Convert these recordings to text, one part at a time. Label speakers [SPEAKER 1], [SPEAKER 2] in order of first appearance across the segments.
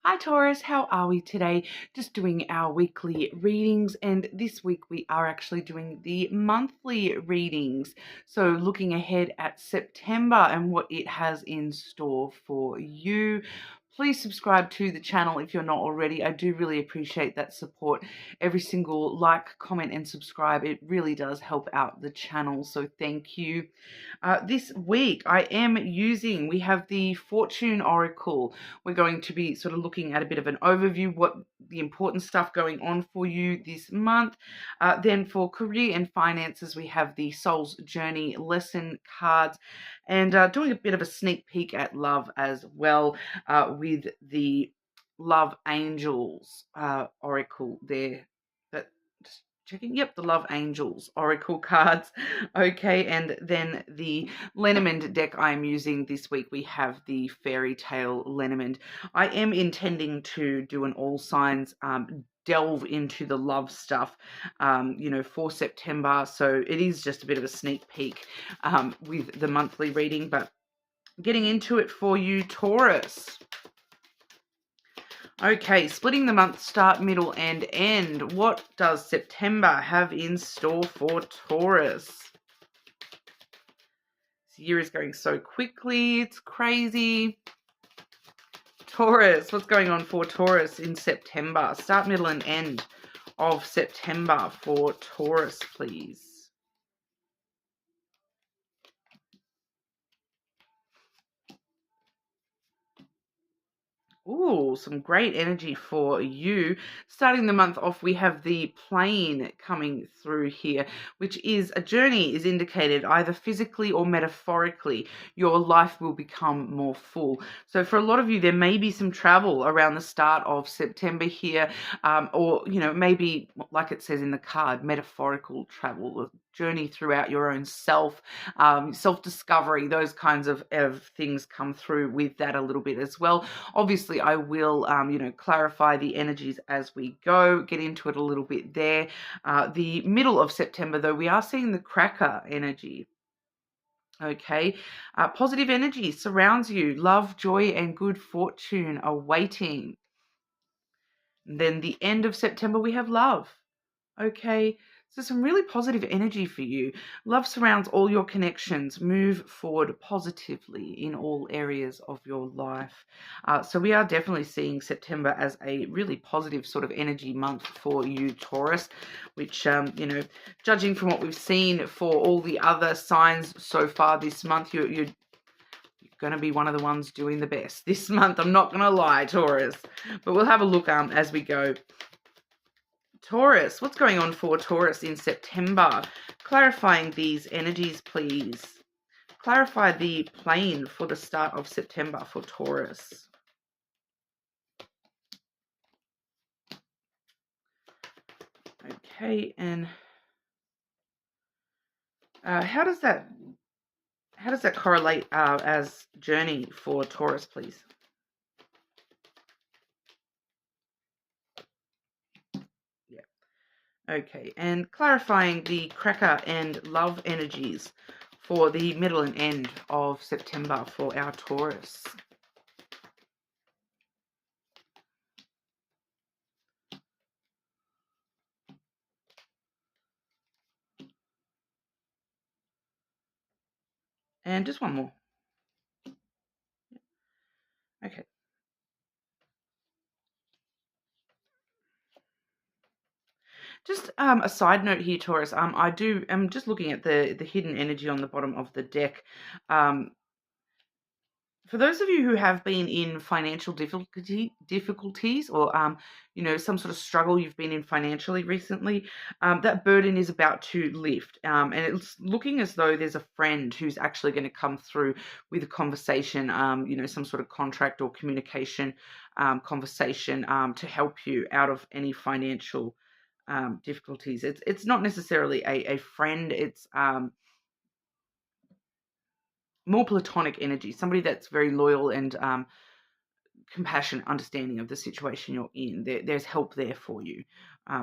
[SPEAKER 1] Hi Taurus, how are we today? Just doing our weekly readings, and this week we are actually doing the monthly readings. So looking ahead at September and what it has in store for you. Please subscribe to the channel if you're not already. I do really appreciate that support. Every single like, comment and subscribe, it really does help out the channel, so thank you. This week we have the Fortune Oracle. We're going to be sort of looking at a bit of an overview, what the important stuff going on for you this month. Then for career and finances, we have the Soul's Journey lesson cards, and doing a bit of a sneak peek at love as well, with the Love Angels Oracle there. Just checking. Yep, the Love Angels Oracle cards. Okay, and then the Lenormand deck I'm using this week, we have the Fairy Tale Lenormand. I am intending to do an all signs delve into the love stuff, for September. So it is just a bit of a sneak peek with the monthly reading, but getting into it for you, Taurus. Okay, splitting the month, start, middle, and end. What does September have in store for Taurus? This year is going so quickly, it's crazy. Taurus, what's going on for Taurus in September? Start, middle, and end of September for Taurus, please. Ooh, some great energy for you. Starting the month off, we have the plane coming through here, which is a journey is indicated either physically or metaphorically. Your life will become more full. So for a lot of you, there may be some travel around the start of September here, or, maybe like it says in the card, metaphorical travel, journey throughout your own self, self-discovery, those kinds of things come through with that a little bit as well. Obviously, I will, clarify the energies as we go, get into it a little bit there. The middle of September, though, we are seeing the cracker energy. Okay, positive energy surrounds you. Love, joy, and good fortune are waiting. Then the end of September, we have love. Okay, so some really positive energy for you. Love surrounds all your connections. Move forward positively in all areas of your life. So we are definitely seeing September as a really positive sort of energy month for you, Taurus, which, judging from what we've seen for all the other signs so far this month, you're going to be one of the ones doing the best this month. I'm not going to lie, Taurus, but we'll have a look as we go. Taurus, what's going on for Taurus in September? Clarifying these energies, please. Clarify the plane for the start of September for Taurus. Okay, and how does that correlate as journey for Taurus, please? Okay, and clarifying the cracker and love energies for the middle and end of September for our Taurus. And just one more. Okay. Just a side note here, Taurus. I'm just looking at the hidden energy on the bottom of the deck. For those of you who have been in financial difficulties, or some sort of struggle you've been in financially recently, that burden is about to lift, and it's looking as though there's a friend who's actually going to come through with a conversation, some sort of contract or communication conversation to help you out of any financial difficulties. It's not necessarily a friend. It's more platonic energy, somebody that's very loyal and compassionate, understanding of the situation you're in. There's help there for you,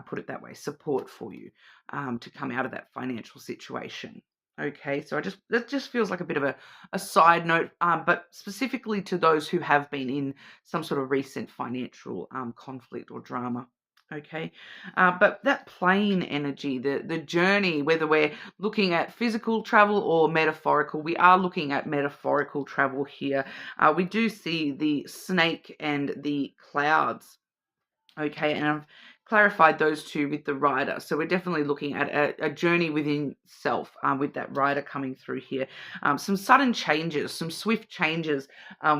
[SPEAKER 1] put it that way, support for you to come out of that financial situation. Okay, so that just feels like a bit of a side note, but specifically to those who have been in some sort of recent financial conflict or drama. Okay, but that plane energy, the journey, whether we're looking at physical travel or metaphorical, we are looking at metaphorical travel here. We do see the snake and the clouds. Okay, and I've clarified those two with the rider. So we're definitely looking at a journey within self with that rider coming through here. Some sudden changes, some swift changes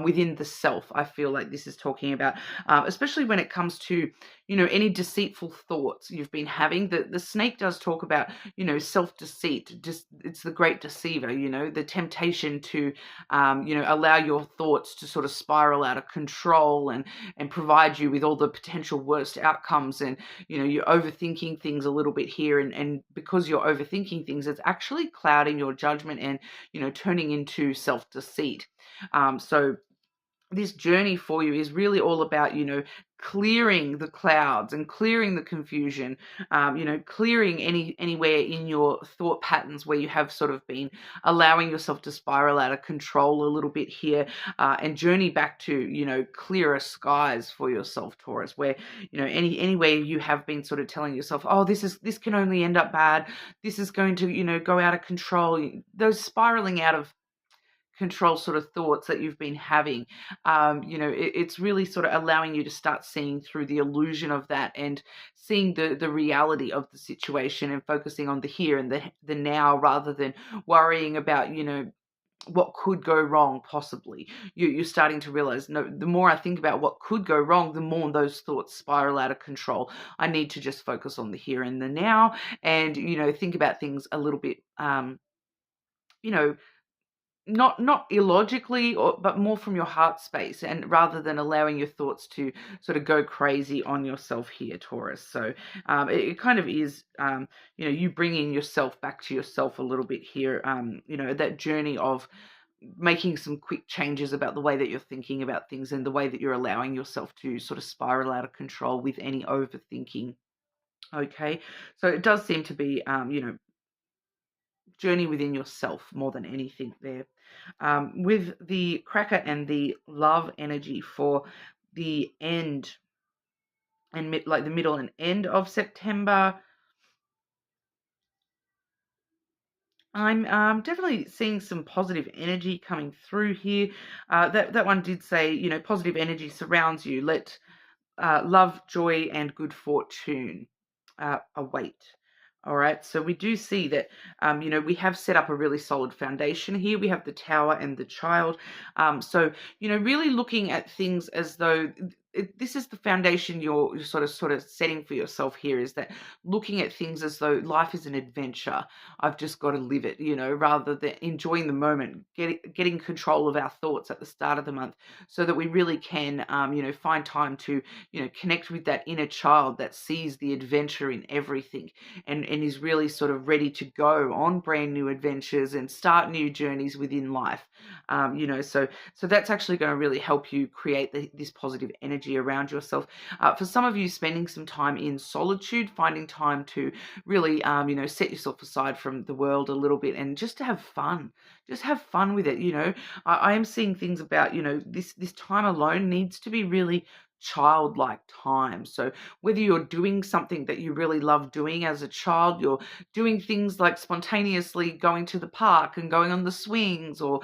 [SPEAKER 1] within the self. I feel like this is talking about, especially when it comes to, any deceitful thoughts you've been having. The snake does talk about, self-deceit. Just it's the great deceiver. The temptation to, allow your thoughts to sort of spiral out of control and provide you with all the potential worst outcomes, and you're overthinking things a little bit here, and because you're overthinking things, it's actually clouding your judgment and turning into self-deceit. So this journey for you is really all about, clearing the clouds and clearing the confusion, clearing anywhere in your thought patterns where you have sort of been allowing yourself to spiral out of control a little bit here, and journey back to, clearer skies for yourself, Taurus, where, anywhere you have been sort of telling yourself, oh, this can only end up bad. This is going to, go out of control. Those spiraling out of control sort of thoughts that you've been having, it's really sort of allowing you to start seeing through the illusion of that and seeing the reality of the situation and focusing on the here and the now, rather than worrying about, what could go wrong possibly. You're starting to realize, no, the more I think about what could go wrong, the more those thoughts spiral out of control. I need to just focus on the here and the now, and think about things a little bit, you know not illogically, but more from your heart space, and rather than allowing your thoughts to sort of go crazy on yourself here, Taurus. So it kind of is, you bringing yourself back to yourself a little bit here, that journey of making some quick changes about the way that you're thinking about things and the way that you're allowing yourself to sort of spiral out of control with any overthinking. Okay, so it does seem to be, journey within yourself more than anything there. With the cracker and the love energy for the end and like the middle and end of September, I'm definitely seeing some positive energy coming through here. That one did say, positive energy surrounds you. Let love, joy, and good fortune await. All right, so we do see that, we have set up a really solid foundation here. We have the Tower and the Child. So, really looking at things as though this is the foundation you're sort of setting for yourself here, is that looking at things as though life is an adventure. I've just got to live it, rather than enjoying the moment, getting control of our thoughts at the start of the month, so that we really can, find time to, connect with that inner child that sees the adventure in everything, and is really sort of ready to go on brand new adventures and start new journeys within life. So that's actually going to really help you create this positive energy around yourself. For some of you, spending some time in solitude, finding time to really, set yourself aside from the world a little bit and just to have fun. Just have fun with it. I am seeing things about, this time alone needs to be really childlike time. So whether you're doing something that you really love doing as a child, you're doing things like spontaneously going to the park and going on the swings, or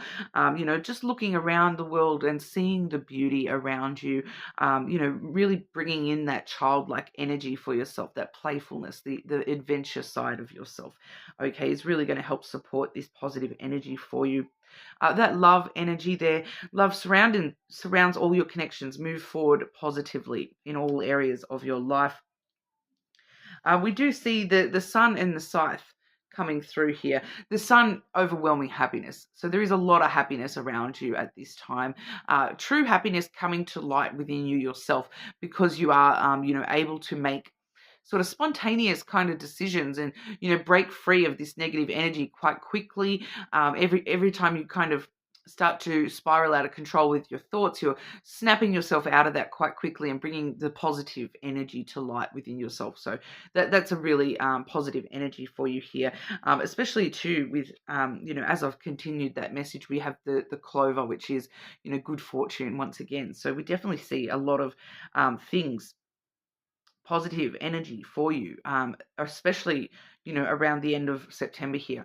[SPEAKER 1] just looking around the world and seeing the beauty around you, really bringing in that childlike energy for yourself, that playfulness, the adventure side of yourself, okay, is really going to help support this positive energy for you. That love energy there, love surrounds all your connections. Move forward positively in all areas of your life. We do see the sun and the scythe coming through here. The sun, overwhelming happiness. So there is a lot of happiness around you at this time. True happiness coming to light within you yourself, because you are, able to make sort of spontaneous kind of decisions and, break free of this negative energy quite quickly. Every time you kind of start to spiral out of control with your thoughts, you're snapping yourself out of that quite quickly and bringing the positive energy to light within yourself. So that's a really positive energy for you here, especially too with, as I've continued that message, we have the clover, which is, good fortune once again. So we definitely see a lot of things, positive energy for you, especially, around the end of September here.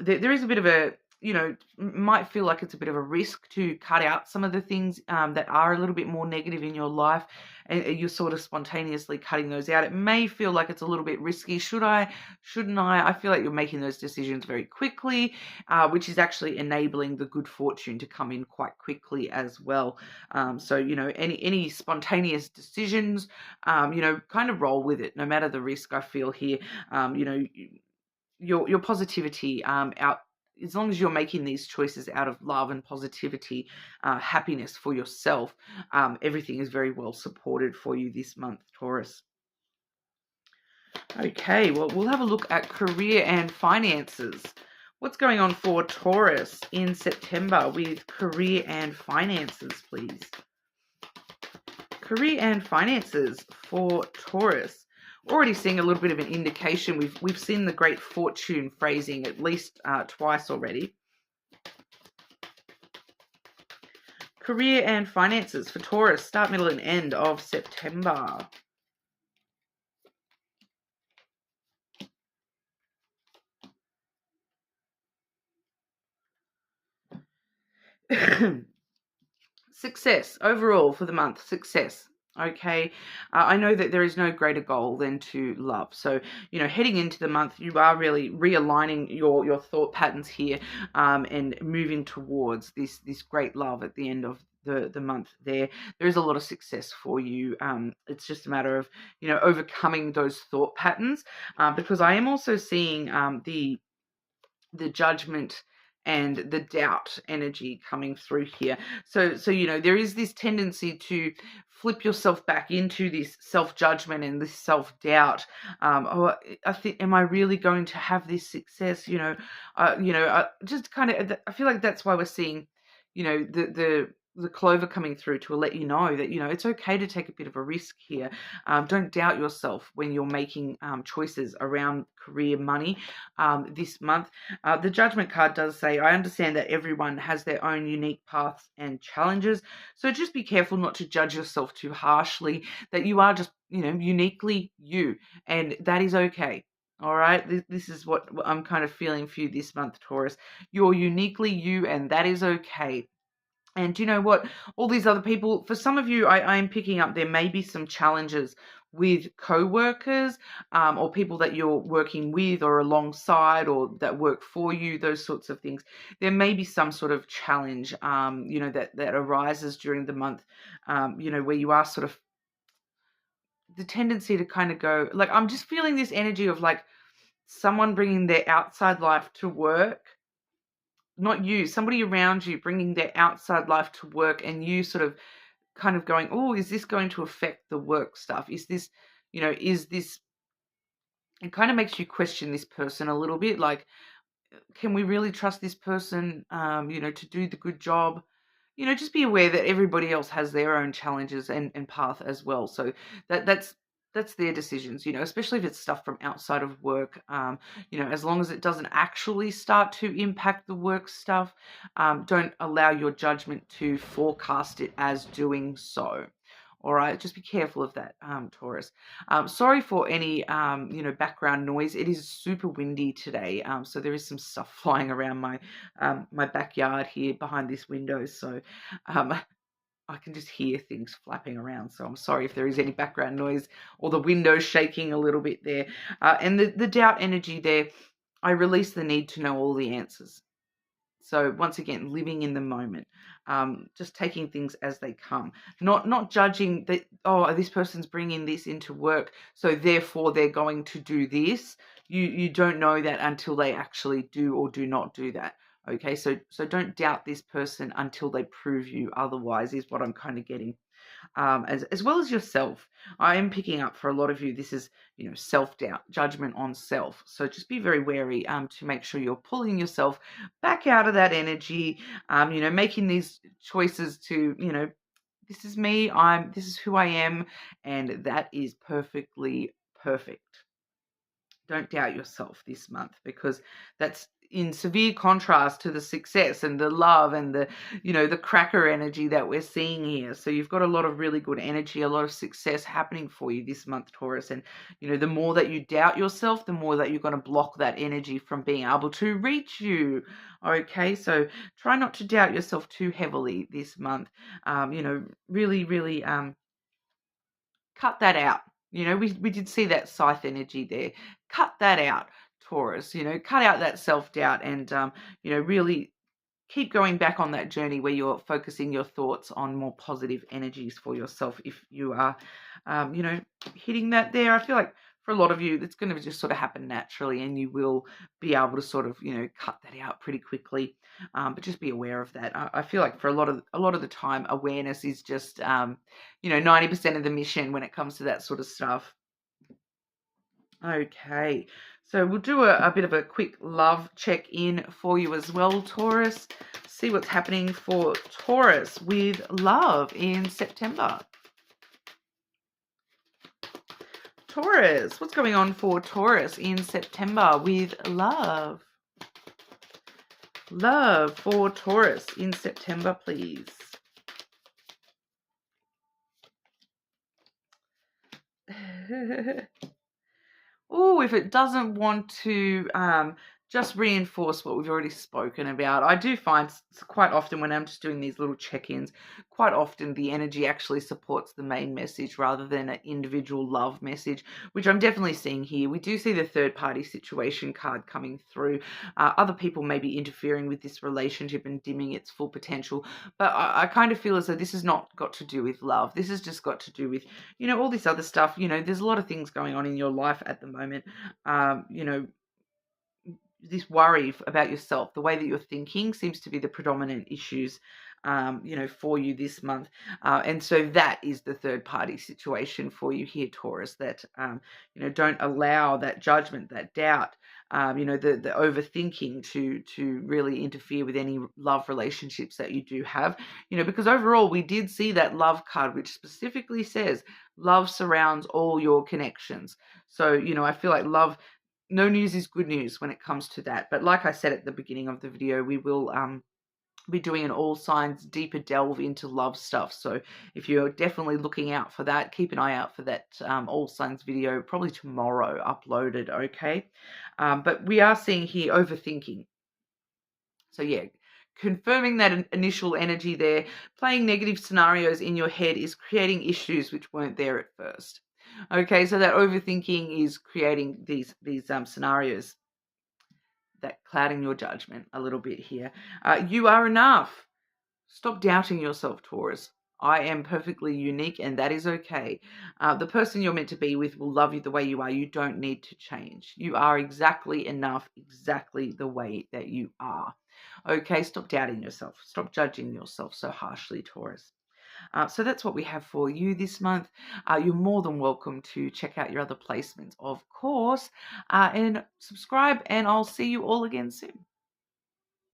[SPEAKER 1] There is a bit of a, might feel like it's a bit of a risk to cut out some of the things that are a little bit more negative in your life, and you're sort of spontaneously cutting those out. It may feel like it's a little bit risky. Should I? Shouldn't I? I feel like you're making those decisions very quickly, which is actually enabling the good fortune to come in quite quickly as well. So, any spontaneous decisions, kind of roll with it, no matter the risk. I feel here, your positivity, out, as long as you're making these choices out of love and positivity, happiness for yourself, everything is very well supported for you this month, Taurus. Okay, well, we'll have a look at career and finances. What's going on for Taurus in September with career and finances, please? Career and finances for Taurus. Already seeing a little bit of an indication. We've seen the great fortune phrasing at least twice already. Career and finances for Taurus, start, middle, and end of September. Success overall for the month. Success. Okay, I know that there is no greater goal than to love. So, heading into the month, you are really realigning your thought patterns here, and moving towards this great love at the end of the month. There is a lot of success for you. It's just a matter of, overcoming those thought patterns, because I am also seeing the judgment and the doubt energy coming through here. So there is this tendency to flip yourself back into this self-judgment and this self-doubt. I think, am I really going to have this success? Just kind of, I feel like that's why we're seeing, the clover coming through to let you know that, it's okay to take a bit of a risk here. Don't doubt yourself when you're making choices around career, money this month. The Judgment card does say, I understand that everyone has their own unique paths and challenges. So just be careful not to judge yourself too harshly, that you are just, uniquely you, and that is okay. All right, this is what I'm kind of feeling for you this month, Taurus. You're uniquely you, and that is okay. And do you know what? All these other people, for some of you, I am picking up there may be some challenges with co-workers, or people that you're working with or alongside or that work for you, those sorts of things. There may be some sort of challenge, that arises during the month, where you are sort of the tendency to kind of go, like, I'm just feeling this energy of like someone bringing their outside life to work. Not you, somebody around you bringing their outside life to work, and you sort of kind of going, oh, is this going to affect the work stuff? Is this, it kind of makes you question this person a little bit. Like, can we really trust this person, to do the good job? Just be aware that everybody else has their own challenges and path as well. So that's their decisions, especially if it's stuff from outside of work. As long as it doesn't actually start to impact the work stuff, don't allow your judgment to forecast it as doing so. All right, just be careful of that, Taurus. Sorry for any, background noise. It is super windy today, so there is some stuff flying around my backyard here behind this window. So I can just hear things flapping around. So I'm sorry if there is any background noise or the window shaking a little bit there. And the doubt energy there, I release the need to know all the answers. So once again, living in the moment, just taking things as they come, not judging that, oh, this person's bringing this into work, so therefore they're going to do this. You don't know that until they actually do or do not do that. Okay, so don't doubt this person until they prove you otherwise, is what I'm kind of getting. as well as yourself. I am picking up for a lot of you, this is, self-doubt, judgment on self. So just be very wary to make sure you're pulling yourself back out of that energy, making these choices to, this is me, this is who I am, and that is perfectly perfect. Don't doubt yourself this month, because that's in severe contrast to the success and the love and the cracker energy that we're seeing here. So you've got a lot of really good energy, a lot of success happening for you this month, Taurus. And, the more that you doubt yourself, the more that you're going to block that energy from being able to reach you. Okay, so try not to doubt yourself too heavily this month. Really, really cut that out. We did see that scythe energy there. Cut that out, Taurus. Cut out that self-doubt and, really keep going back on that journey where you're focusing your thoughts on more positive energies for yourself. If you are, hitting that there, I feel like for a lot of you, it's going to just sort of happen naturally, and you will be able to sort of, cut that out pretty quickly. But just be aware of that. I feel like for a lot of the time, awareness is just, 90% of the mission when it comes to that sort of stuff. Okay, so we'll do a bit of a quick love check-in for you as well, Taurus. See what's happening for Taurus with love in September. Taurus, what's going on for Taurus in September with love? Love for Taurus in September, please. Oh, if it doesn't want to just reinforce what we've already spoken about. I do find quite often when I'm just doing these little check-ins, quite often the energy actually supports the main message rather than an individual love message, which I'm definitely seeing here. We do see the third-party situation card coming through. Other people may be interfering with this relationship and dimming its full potential, but I kind of feel as though this has not got to do with love. This has just got to do with, all this other stuff. There's a lot of things going on in your life at the moment. This worry about yourself, the way that you're thinking seems to be the predominant issues, for you this month. And so that is the third party situation for you here, Taurus, that, don't allow that judgment, that doubt, the overthinking to really interfere with any love relationships that you do have, because overall we did see that love card, which specifically says love surrounds all your connections. So, I feel like love, no news is good news when it comes to that. But like I said at the beginning of the video, we will be doing an all signs deeper delve into love stuff. So if you're definitely looking out for that, keep an eye out for that all signs video, probably tomorrow uploaded, okay? But we are seeing here overthinking. So yeah, confirming that initial energy there, playing negative scenarios in your head is creating issues which weren't there at first. Okay, so that overthinking is creating these scenarios that clouding your judgment a little bit here. You are enough. Stop doubting yourself, Taurus. I am perfectly unique, and that is okay. The person you're meant to be with will love you the way you are. You don't need to change. You are exactly enough, exactly the way that you are. Okay, stop doubting yourself. Stop judging yourself so harshly, Taurus. So that's what we have for you this month. You're more than welcome to check out your other placements, of course, and subscribe, and I'll see you all again soon.